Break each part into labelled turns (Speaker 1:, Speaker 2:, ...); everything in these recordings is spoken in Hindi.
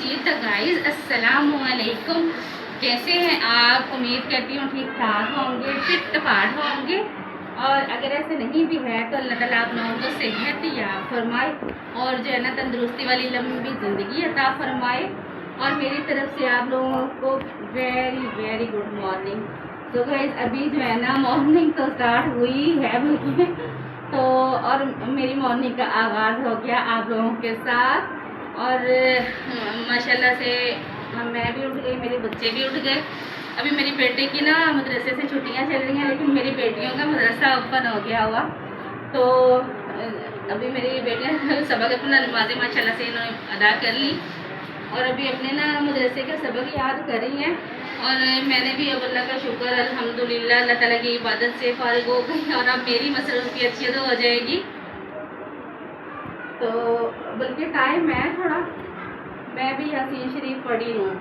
Speaker 1: जी तो गाइस अस्सलाम वालेकुम। कैसे हैं आप? उम्मीद करती हूँ ठीक ठाक होंगे, फिट फाट होंगे। और अगर ऐसे नहीं भी है तो अल्लाह ताला आप लोगों को सेहत याब फरमाए और जो है ना तंदुरुस्ती वाली लंबी ज़िंदगी अता फरमाए। और मेरी तरफ से आप लोगों को वेरी वेरी गुड मॉर्निंग। तो गाइस अभी जो है ना मॉर्निंग तो स्टार्ट हुई है बल्कि तो और मेरी मॉर्निंग का आगाज़ हो गया आप लोगों के साथ। और माशाल्लाह से मैं भी उठ गई, मेरे बच्चे भी उठ गए। अभी मेरी बेटे की ना मदरसे से छुट्टियां चल रही हैं, लेकिन मेरी बेटियों का मदरसा ओपन हो गया हुआ। तो अभी मेरी बेटियां सबक अपना नमाज़ें माशाल्लाह से इन्होंने अदा कर ली और अभी अपने ना मदरसे का सबक याद कर रही हैं। और मैंने भी अब अल्लाह का शुक्र अल्हम्दुलिल्लाह अल्लाह ताला की इबादत से फारिग हो गई और अब मेरी मसरूफियत शुरू हो जाएगी। तो बल्कि टाइम है थोड़ा, मैं भी यासीन शरीफ पढ़ी हूँ।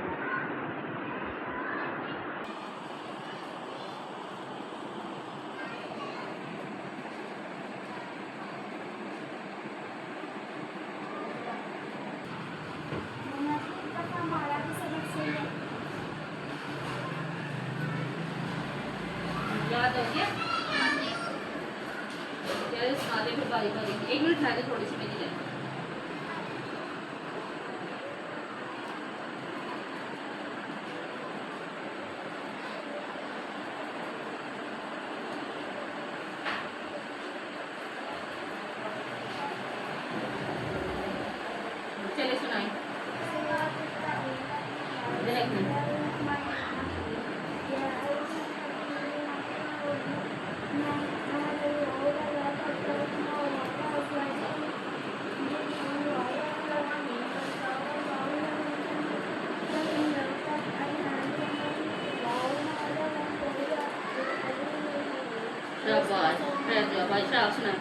Speaker 1: याद हो गया? यार सुना दे फिर बारी बारी। एक मिनट ठहरे, थोड़ी सी मेरी जाए। चले सुनाई भाई साहब सुना।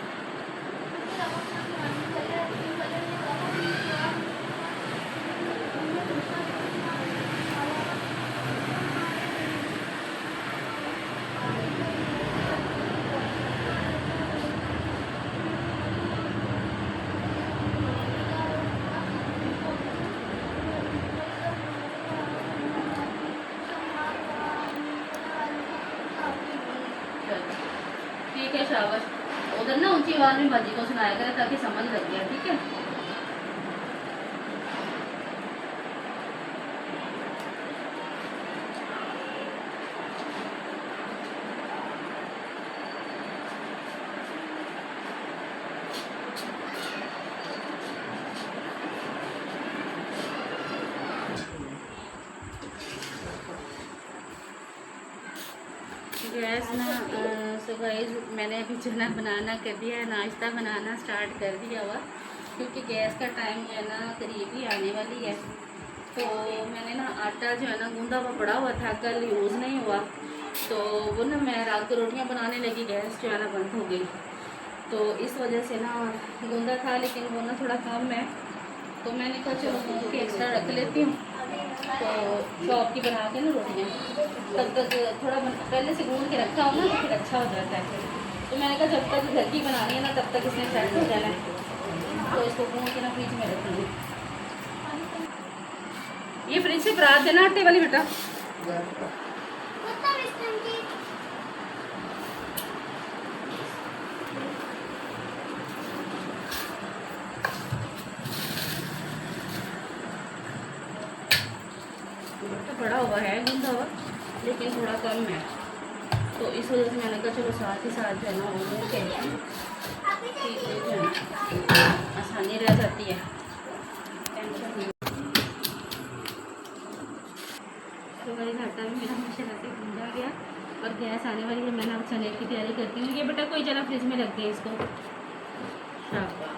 Speaker 1: ठीक है शाबाश। उधर ना ऊंची आवाज में बाजी को सुनाया करें ताकि समझ लग गया, ठीक है। गैस ना सो गाइस मैंने अभी जो ना बनाना कर दिया है, नाश्ता बनाना स्टार्ट कर दिया हुआ, क्योंकि गैस का टाइम जो है ना करीब ही आने वाली है। तो मैंने ना आटा जो है ना गूंदा हुआ पड़ा हुआ था, कल यूज़ नहीं हुआ, तो वो ना मैं रात को रोटियां बनाने लगी, गैस जो है ना बंद हो गई। तो इस वजह से ना गूंदा था, लेकिन वो ना थोड़ा कम है, तो मैंने कहा चलो गूंद के एक्स्ट्रा रख लेती हूँ। तो शॉप की बना के ना रोटियाँ तब तक थोड़ा पहले से गूंद के रखा हो ना तो फिर अच्छा हो जाता है। तो मैंने कहा जब तक घर की बनानी है ना तब तक इसने सेट हो जाना है, तो इसको गूंद के ना फ्रिज में रखूँगी। ये फ्रिज से परात देना आटे वाली बेटा। बड़ा हुआ है गूंदा हुआ, लेकिन थोड़ा कम है, तो इस वजह से मैंने कहा चलो साथ ही साथ जो है ना वो के जो है ना आसानी रह जाती है, टेंशन नहीं। तो मेरी आटा भी मेरा माशाल्लाह से गूंदा गया और गैस आने वाली है। मैंने अब चने की तैयारी करती हूँ। ये बेटा कोई जरा फ्रिज में रख दे इसको। शाबाश।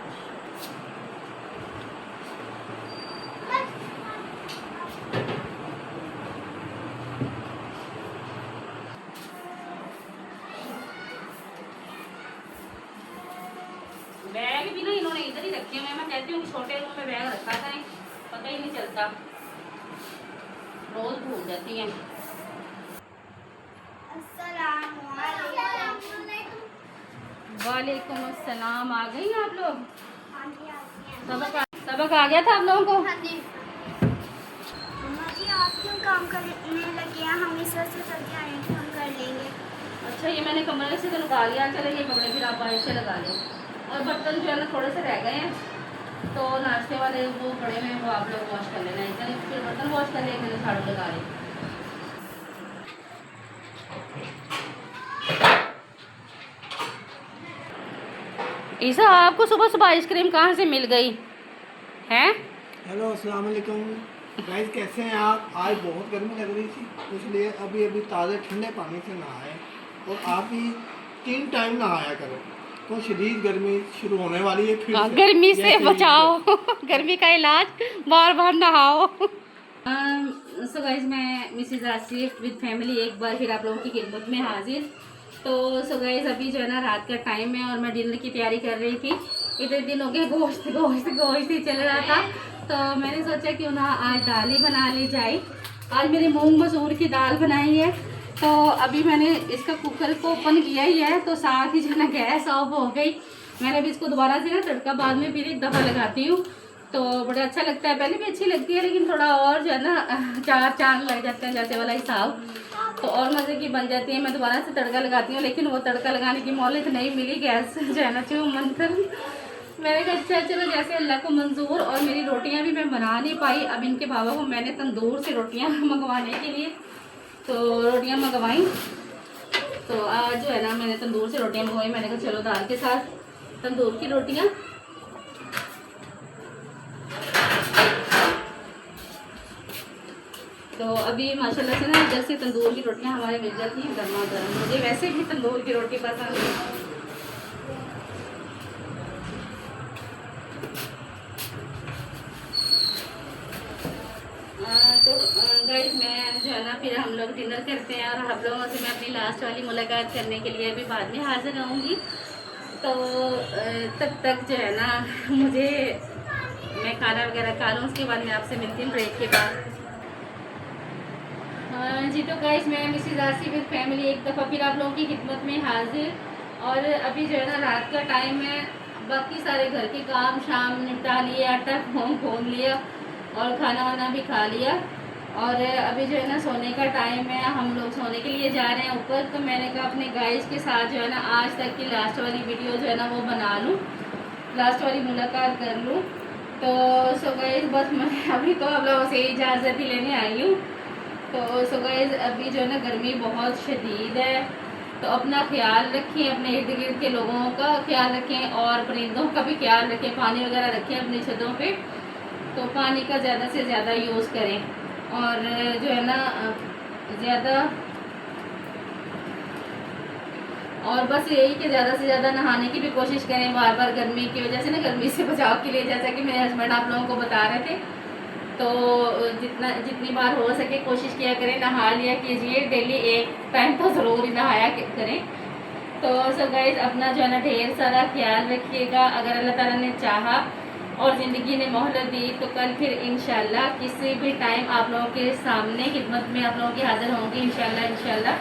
Speaker 1: बैग भी ना इन्होंने इधर ही रखे हुए हैं। मैं कहती हूँ छोटे रूम में बैग रखा करें, पता ही नहीं चलता, रोज भूल जाती हैं। वालेकुम अस्सलाम। आ गई आप लोग? सबक आ गया था आप लोगों को?
Speaker 2: क्यों काम करने लगे हैं, हम इस वक्त से चल के आए हैं कि हम कर लेंगे।
Speaker 1: अच्छा, ये मैंने कमरे से तो निकाल लिया। चलो ये कपड़े फिर आप आए से लगा लो। और बर्तन जो है ना थोड़े से रह गए हैं, तो नाश्ते वाले वो बड़े में वो आप लोग वॉश कर लेना। इतने फिर बर्तन वॉश कर ले, इतने झाड़ू लगा ले। ईसा, आपको सुबह सुबह आइसक्रीम कहाँ से मिल गई है?
Speaker 3: हेलो, अस्सलाम वालेकुम गाइस, कैसे हैं आप? आज बहुत गर्मी लग रही थी, इसलिए अभी अभी ताज़े ठंडे पानी से नहाए। और आप भी 3 टाइम नहाया करो, तो शदीद गर्मी शुरू होने वाली है फिर से।
Speaker 1: गर्मी से बचाओ गर्मी का इलाज, बार बार नहाओ। सो गाइस, मैं मिसेज आसिफ विद फैमिली एक बार फिर आप लोगों की खिदमत में हाजिर। तो सो गाइस, अभी जो है ना रात का टाइम है और मैं डिनर की तैयारी कर रही थी। इतने दिन हो गए गोश्त गोश्त गोश्त ही चल रहा था, तो मैंने सोचा क्यों ना आज दाल ही बना ली जाए। आज मेरी मूंग मसूर की दाल बनाई है। तो अभी मैंने इसका कुकर को ओपन किया ही है, तो साथ ही जो है ना गैस ऑफ हो गई। मैंने अभी इसको दोबारा से ना तड़का बाद में फिर एक दफ़ा लगाती हूँ, तो बड़ा अच्छा लगता है। पहले भी अच्छी लगती है, लेकिन थोड़ा और जो है ना 4 चांद लग जाते हैं जैसे वाला हिसाब, तो और मज़े की बन जाती है। मैं दोबारा से तड़का लगाती हूँ, लेकिन वो तड़का लगाने की मोहलत नहीं मिली, गैस जो है ना चूँ मंथर। मैंने कहा अच्छा चलो जैसे अल्लाह को मंजूर। और मेरी रोटियां भी मैं बना नहीं पाई। अब इनके बाबा को मैंने तंदूर से रोटियां मंगवाने के लिए तो रोटियां मंगवाई। तो आज जो है ना मैंने तंदूर से रोटियां मंगवाई। मैंने कहा चलो दाल के साथ तंदूर की रोटियां। तो अभी माशाल्लाह से ना इधर से तंदूर की रोटियां हमारे मिल जाती हैं गर्मा गर्म। मुझे वैसे भी तंदूर की रोटी पसंद है। तो गाइस, मैं जो है ना फिर हम लोग डिनर करते हैं और आप लोगों से मैं अपनी लास्ट वाली मुलाकात करने के लिए अभी बाद में हाजिर रहूँगी। तो तब तक जो है ना मुझे मैं खाना वगैरह खा लूँ, उसके बाद मैं आपसे मिलती हूँ ब्रेक के बाद। जी तो गाइस, मैं मिसेज आसिफ विद फैमिली एक दफ़ा फिर आप लोगों की खिदमत में हाजिर। और अभी जो है ना रात का टाइम है, बाकी सारे घर के काम शाम निपटा लिए, आटा भून लिया और खाना वाना भी खा लिया। और अभी जो है ना सोने का टाइम है, हम लोग सोने के लिए जा रहे हैं ऊपर। तो मैंने कहा अपने गाइस के साथ जो है ना आज तक की लास्ट वाली वीडियो जो है ना वो बना लूँ, लास्ट वाली मुलाकात कर लूँ। तो सो गाइस, बस मैं अभी तो आप लोगों से इजाज़त ही लेने आई हूँ। तो सो गाइस, अभी जो है ना गर्मी बहुत शदीद है, तो अपना ख्याल रखें, अपने इर्द गिर्द के लोगों का ख्याल रखें और परिंदों का भी ख्याल रखें। पानी वगैरह रखें अपनी छतों पे, तो पानी का ज़्यादा से ज़्यादा यूज़ करें। और जो है ना ज़्यादा, और बस यही कि ज़्यादा से ज़्यादा नहाने की भी कोशिश करें बार बार, गर्मी की वजह से ना, गर्मी से बचाव के लिए। जैसा कि मेरे हस्बैंड आप लोगों को बता रहे थे, तो जितनी बार हो सके कोशिश किया करें, नहा लिया कीजिए डेली, एक टाइम तो ज़रूर ही नहाया करें। तो सब गाइस, अपना जो है ना ढेर सारा ख्याल रखिएगा। अगर अल्लाह ताला ने चाहा और ज़िंदगी ने मोहलत दी, तो कल फिर इंशाल्लाह किसी भी टाइम आप लोगों के सामने खिदमत में आप लोगों की हाजिर होंगी इंशाल्लाह।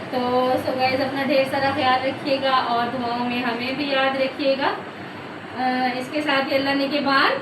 Speaker 1: तो सब गाइस, अपना ढेर सारा ख्याल रखिएगा और दुआओं में हमें भी याद रखिएगा। इसके साथ ही अल्लाह ने के बाद